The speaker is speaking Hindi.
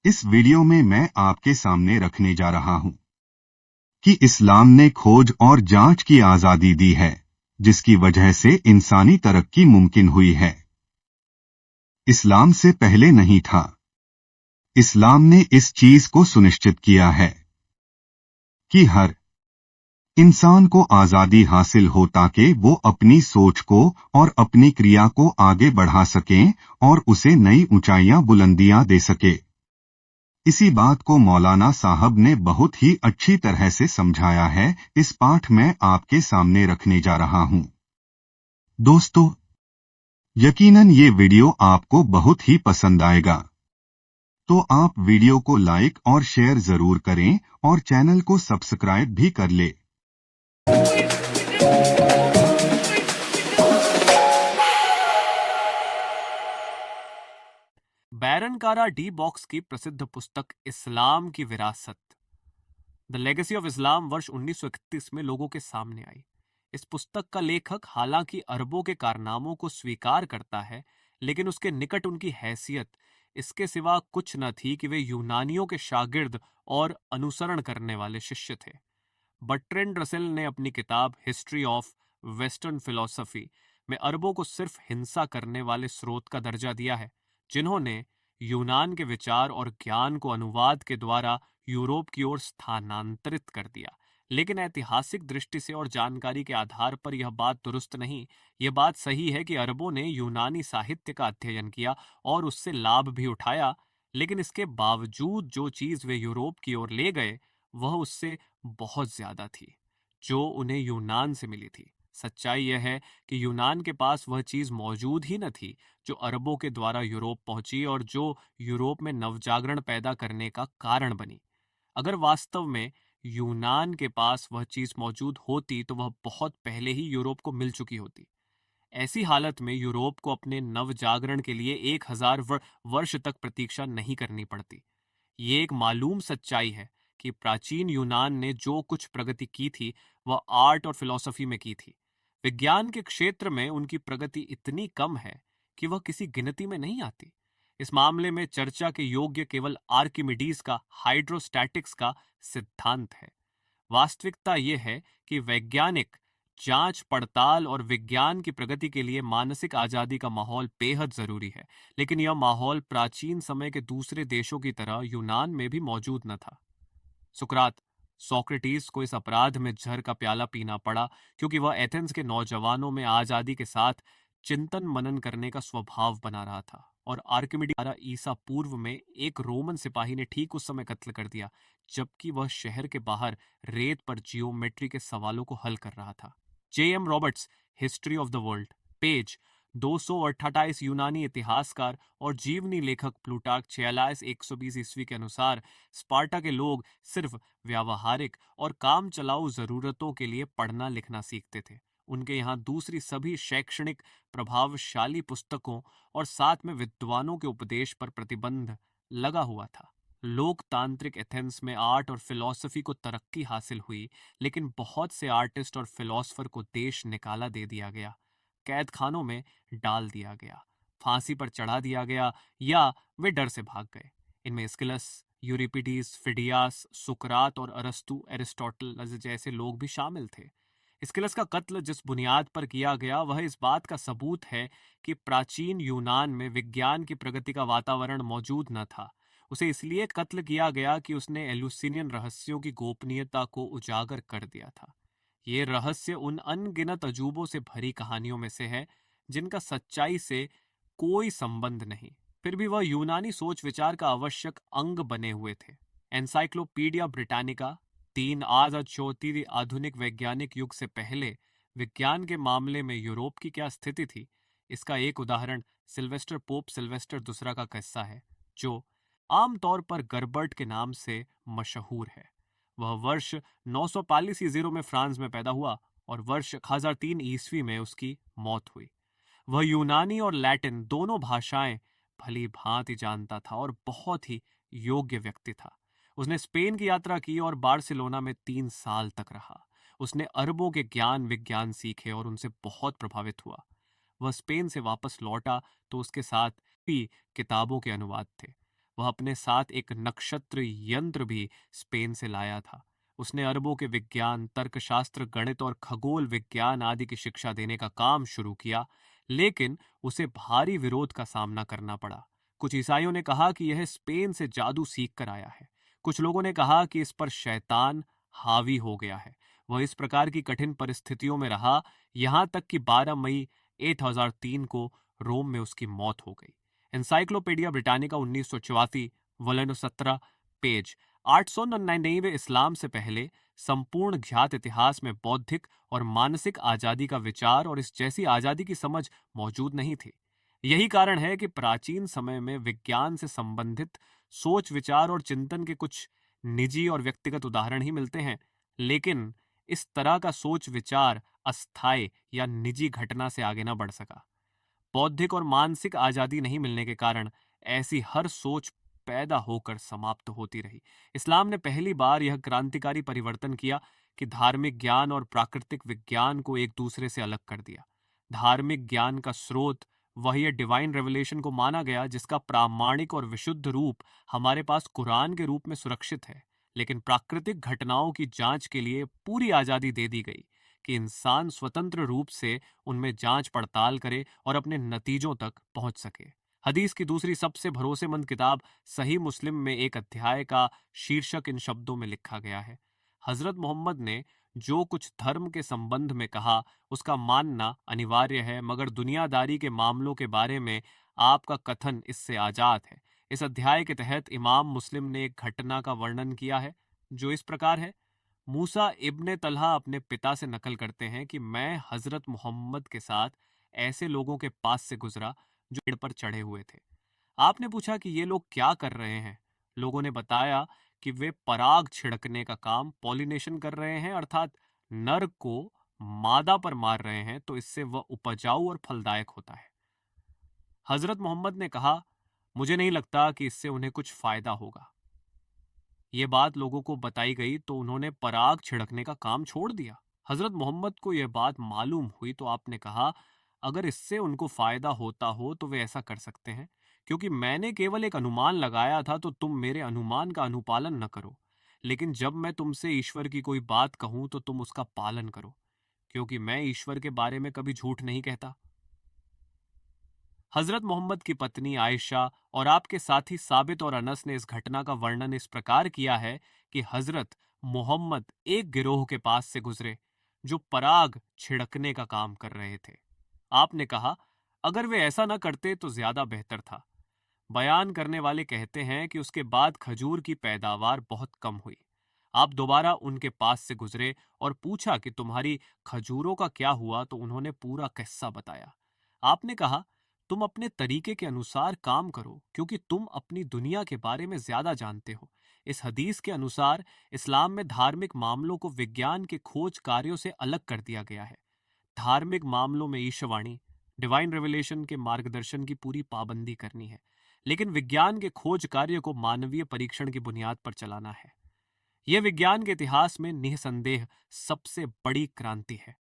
इस वीडियो में मैं आपके सामने रखने जा रहा हूं कि इस्लाम ने खोज और जांच की आजादी दी है, जिसकी वजह से इंसानी तरक्की मुमकिन हुई है। इस्लाम से पहले नहीं था। इस्लाम ने इस चीज को सुनिश्चित किया है कि हर इंसान को आजादी हासिल हो ताकि वो अपनी सोच को और अपनी क्रिया को आगे बढ़ा सकें और उसे नई ऊंचाइयां बुलंदियां दे सके। इसी बात को मौलाना साहब ने बहुत ही अच्छी तरह से समझाया है। इस पाठ में आपके सामने रखने जा रहा हूं। दोस्तों, यकीनन ये वीडियो आपको बहुत ही पसंद आएगा, तो आप वीडियो को लाइक और शेयर जरूर करें और चैनल को सब्सक्राइब भी कर ले। बैरन कारा डी बॉक्स की प्रसिद्ध पुस्तक इस्लाम की विरासत, द लेगेसी ऑफ इस्लाम, वर्ष 1931 में लोगों के सामने आई। इस पुस्तक का लेखक हालांकि अरबों के कारनामों को स्वीकार करता है, लेकिन उसके निकट उनकी हैसियत इसके सिवा कुछ न थी कि वे यूनानियों के शागिर्द और अनुसरण करने वाले शिष्य थे। बर्ट्रैंड रसेल ने अपनी किताब हिस्ट्री ऑफ वेस्टर्न फिलॉसफी में अरबों को सिर्फ हिंसा करने वाले स्रोत का दर्जा दिया है, जिन्होंने यूनान के विचार और ज्ञान को अनुवाद के द्वारा यूरोप की ओर स्थानांतरित कर दिया। लेकिन ऐतिहासिक दृष्टि से और जानकारी के आधार पर यह बात दुरुस्त नहीं। यह बात सही है कि अरबों ने यूनानी साहित्य का अध्ययन किया और उससे लाभ भी उठाया, लेकिन इसके बावजूद जो चीज वे यूरोप की ओर ले गए वह उससे बहुत ज्यादा थी जो उन्हें यूनान से मिली थी। सच्चाई यह है कि यूनान के पास वह चीज मौजूद ही न थी जो अरबों के द्वारा यूरोप पहुंची और जो यूरोप में नवजागरण पैदा करने का कारण बनी। अगर वास्तव में यूनान के पास वह चीज मौजूद होती तो वह बहुत पहले ही यूरोप को मिल चुकी होती। ऐसी हालत में यूरोप को अपने नवजागरण के लिए 1000 वर्ष तक प्रतीक्षा नहीं करनी पड़ती। ये एक मालूम सच्चाई है कि प्राचीन यूनान ने जो कुछ प्रगति की थी वह आर्ट और फिलॉसफी में की थी। विज्ञान के क्षेत्र में उनकी प्रगति इतनी कम है कि वह किसी गिनती में नहीं आती। इस मामले में चर्चा के योग्य केवल आर्किमिडीज का हाइड्रोस्टैटिक्स का सिद्धांत है। वास्तविकता यह है कि वैज्ञानिक जांच पड़ताल और विज्ञान की प्रगति के लिए मानसिक आजादी का माहौल बेहद जरूरी है, लेकिन यह माहौल प्राचीन समय के दूसरे देशों की तरह यूनान में भी मौजूद न था। सुकरात, सोक्रेटिस को इस अपराध में जहर का प्याला पीना पड़ा क्योंकि वह एथेंस के नौजवानों में आजादी के साथ चिंतन मनन करने का स्वभाव बना रहा था, और आर्किमिडीज द्वारा ईसा पूर्व में एक रोमन सिपाही ने ठीक उस समय कत्ल कर दिया जबकि वह शहर के बाहर रेत पर जियोमेट्री के सवालों को हल कर रहा था। J.M. Roberts, history of the world, page 228, यूनानी इतिहासकार और जीवनी लेखक प्लूटार्क 46-120 ईस्वी के अनुसार स्पार्टा के लोग सिर्फ व्यावहारिक और काम चलाऊ जरूरतों के लिए पढ़ना लिखना सीखते थे। उनके यहाँ दूसरी सभी शैक्षणिक प्रभावशाली पुस्तकों और साथ में विद्वानों के उपदेश पर प्रतिबंध लगा हुआ था। लोकतांत्रिक एथेंस में आर्ट और फिलॉसफी को तरक्की हासिल हुई, लेकिन बहुत से आर्टिस्ट और फिलॉसफर को देश निकाला दे दिया गया, कैद खानों में डाल दिया गया, फांसी पर चढ़ा दिया गया या वे डर से भाग गए। इनमें स्किलस, यूरिपिडीज, फिडियास, सुकरात और अरस्तु, एरिस्टोटल जैसे लोग भी शामिल थे। स्किलस का कत्ल जिस बुनियाद पर किया गया वह इस बात का सबूत है कि प्राचीन यूनान में विज्ञान की प्रगति का वातावरण मौजूद न था। उसे इसलिए कत्ल किया गया कि उसने एलुसिनियन रहस्यों की गोपनीयता को उजागर कर दिया था। ये रहस्य उन अनगिनत अजूबों से भरी कहानियों में से है जिनका सच्चाई से कोई संबंध नहीं, फिर भी वह यूनानी सोच विचार का आवश्यक अंग बने हुए थे। एनसाइक्लोपीडिया ब्रिटानिका 3 आज चौथी आधुनिक वैज्ञानिक युग से पहले विज्ञान के मामले में यूरोप की क्या स्थिति थी, इसका एक उदाहरण सिल्वेस्टर पोप सिल्वेस्टर दूसरा का किस्सा है, जो आमतौर पर गर्बर्ट के नाम से मशहूर है। वह वर्ष 945 ईसा में फ्रांस में पैदा हुआ और वर्ष 1003 ईस्वी में उसकी मौत हुई। वह यूनानी और लैटिन दोनों भाषाएं भली भांति जानता था और बहुत ही योग्य व्यक्ति था। उसने स्पेन की यात्रा की और बार्सिलोना में 3 साल तक रहा। उसने अरबों के ज्ञान विज्ञान सीखे और उनसे बहुत प्रभावित हुआ। वह स्पेन से वापस लौटा तो उसके साथ भी किताबों के अनुवाद थे। वह अपने साथ एक नक्षत्र यंत्र भी स्पेन से लाया था। उसने अरबों के विज्ञान, तर्कशास्त्र, गणित और खगोल विज्ञान आदि की शिक्षा देने का काम शुरू किया, लेकिन उसे भारी विरोध का सामना करना पड़ा। कुछ ईसाइयों ने कहा कि यह स्पेन से जादू सीख कर आया है। कुछ लोगों ने कहा कि इस पर शैतान हावी हो गया है। वह इस प्रकार की कठिन परिस्थितियों में रहा, यहां तक कि 12 मई 8003 को रोम में उसकी मौत हो गई। एनसाइक्लोपीडिया ब्रिटानिका 1984 वलन 17 पेज 899वें इस्लाम से पहले संपूर्ण ज्ञात इतिहास में बौद्धिक और मानसिक आजादी का विचार और इस जैसी आजादी की समझ मौजूद नहीं थी। यही कारण है कि प्राचीन समय में विज्ञान से संबंधित सोच, विचार और चिंतन के कुछ निजी और व्यक्तिगत उदाहरण ही मिलते हैं, लेकिन इस तरह का सोच विचार अस्थायी या निजी घटना से आगे न बढ़ सका। बौद्धिक और मानसिक आजादी नहीं मिलने के कारण ऐसी हर सोच पैदा होकर समाप्त होती रही। इस्लाम ने पहली बार यह क्रांतिकारी परिवर्तन किया कि धार्मिक ज्ञान और प्राकृतिक विज्ञान को एक दूसरे से अलग कर दिया। धार्मिक ज्ञान का स्रोत वही डिवाइन रेवलेशन को माना गया, जिसका प्रामाणिक और विशुद्ध रूप हमारे पास कुरान के रूप में सुरक्षित है। लेकिन प्राकृतिक घटनाओं की जांच के लिए पूरी आजादी दे दी गई कि इंसान स्वतंत्र रूप से उनमें जांच पड़ताल करे और अपने नतीजों तक पहुंच सके। हदीस की दूसरी सबसे भरोसेमंद किताब सही मुस्लिम में एक अध्याय का शीर्षक इन शब्दों में लिखा गया है: हजरत मोहम्मद ने जो कुछ धर्म के संबंध में कहा उसका मानना अनिवार्य है, मगर दुनियादारी के मामलों के बारे में आपका कथन इससे आजाद है। इस अध्याय के तहत इमाम मुस्लिम ने एक घटना का वर्णन किया है जो इस प्रकार है: मूसा इब्ने तलहा अपने पिता से नकल करते हैं कि मैं हजरत मोहम्मद के साथ ऐसे लोगों के पास से गुजरा जो पेड़ पर चढ़े हुए थे। आपने पूछा कि ये लोग क्या कर रहे हैं। लोगों ने बताया कि वे पराग छिड़कने का काम, पॉलिनेशन कर रहे हैं, अर्थात नर को मादा पर मार रहे हैं, तो इससे वह उपजाऊ और फलदायक होता है। हजरत मोहम्मद ने कहा, मुझे नहीं लगता कि इससे उन्हें कुछ फायदा होगा। ये बात लोगों को बताई गई तो उन्होंने पराग छिड़कने का काम छोड़ दिया। हजरत मोहम्मद को यह बात मालूम हुई तो आपने कहा, अगर इससे उनको फायदा होता हो तो वे ऐसा कर सकते हैं, क्योंकि मैंने केवल एक अनुमान लगाया था, तो तुम मेरे अनुमान का अनुपालन न करो। लेकिन जब मैं तुमसे ईश्वर की कोई बात कहूं तो तुम उसका पालन करो, क्योंकि मैं ईश्वर के बारे में कभी झूठ नहीं कहता। हजरत मोहम्मद की पत्नी आयशा और आपके साथी साबित और अनस ने इस घटना का वर्णन इस प्रकार किया है कि हजरत मोहम्मद एक गिरोह के पास से गुजरे जो पराग छिड़कने का काम कर रहे थे। आपने कहा, अगर वे ऐसा न करते तो ज्यादा बेहतर था। बयान करने वाले कहते हैं कि उसके बाद खजूर की पैदावार बहुत कम हुई। आप दोबारा उनके पास से गुजरे और पूछा कि तुम्हारी खजूरों का क्या हुआ, तो उन्होंने पूरा किस्सा बताया। आपने कहा, तुम अपने तरीके के अनुसार काम करो, क्योंकि तुम अपनी दुनिया के बारे में ज्यादा जानते हो। इस हदीस के अनुसार इस्लाम में धार्मिक मामलों को विज्ञान के खोज कार्यों से अलग कर दिया गया है। धार्मिक मामलों में ईशवाणी, डिवाइन रेवलेशन के मार्गदर्शन की पूरी पाबंदी करनी है, लेकिन विज्ञान के खोज कार्य को मानवीय परीक्षण की बुनियाद पर चलाना है। यह विज्ञान के इतिहास में निसंदेह सबसे बड़ी क्रांति है।